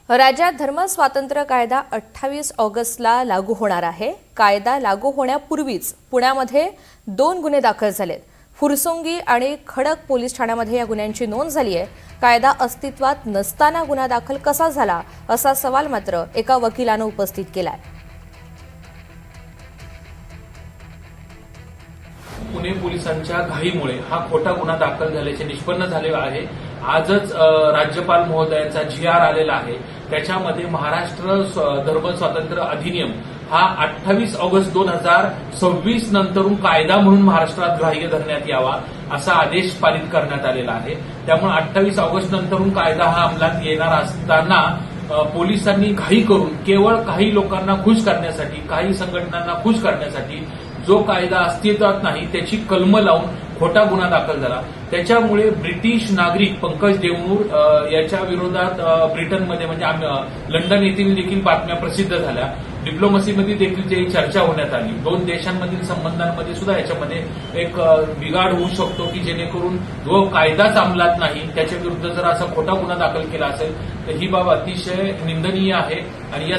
राज्यात धर्मस्वातंत्र्य कायदा 28 ऑगस्टला लागू होणार आहे। कायदा लागू होण्यापूर्वीच पुण्यामध्ये 2 गुन्हे दाखल झालेत। फुरसुंगी आणि खडक पोलीस ठाण्यामध्ये या गुन्ह्यांची नोंद झाली आहे। कायदा अस्तित्वात नसताना गुन्हा दाखल कसा झाला असा सवाल मात्र एका वकिलाने उपस्थित केलाय। पुणे पोलिसांच्या घाईमुळे हा खोटा गुन्हा दाखल झाल्याचे निष्पन्न झाले आहे। आजच राज्यपाल महोदयांचा GR आलेला आहे। त्याच्यामध्ये महाराष्ट्र धर्म स्वातंत्र्य अधिनियम हा 28 ऑगस्ट 2026 नंतरून कायदा म्हणून महाराष्ट्रात ग्राह्य धरण्यात यावा असा आदेश पारित करण्यात आलेला आहे। त्यामुळे 28 ऑगस्ट नंतरून कायदा हा अंमलात येणार असताना पोलिसांनी घाई करून केवळ काही लोकांना खुश करण्यासाठी, काही संघटनांना खुश करण्यासाठी जो कायदा अस्तित्वात नाही त्याची कलम लावून खोटा गुन्हा दाखल झाला। त्याच्यामुळे ब्रिटिश नागरिक पंकज देवनूर याच्या विरोधात ब्रिटनमध्ये म्हणजे लंडन येथील देखील बातम्या प्रसिद्ध झाल्या। डिप्लोमसीमध्ये देखील त्याची चर्चा होण्यात आली। 2 देशांमधील संबंधांमध्ये सुद्धा याच्यामध्ये एक बिघाड होऊ शकतो की जेणेकरून जो कायदाच अंमलात नाही त्याच्या विरुद्ध जर असा खोटा गुन्हा दाखल केला असेल तर ही बाब अतिशय निंदनीय आहे आणि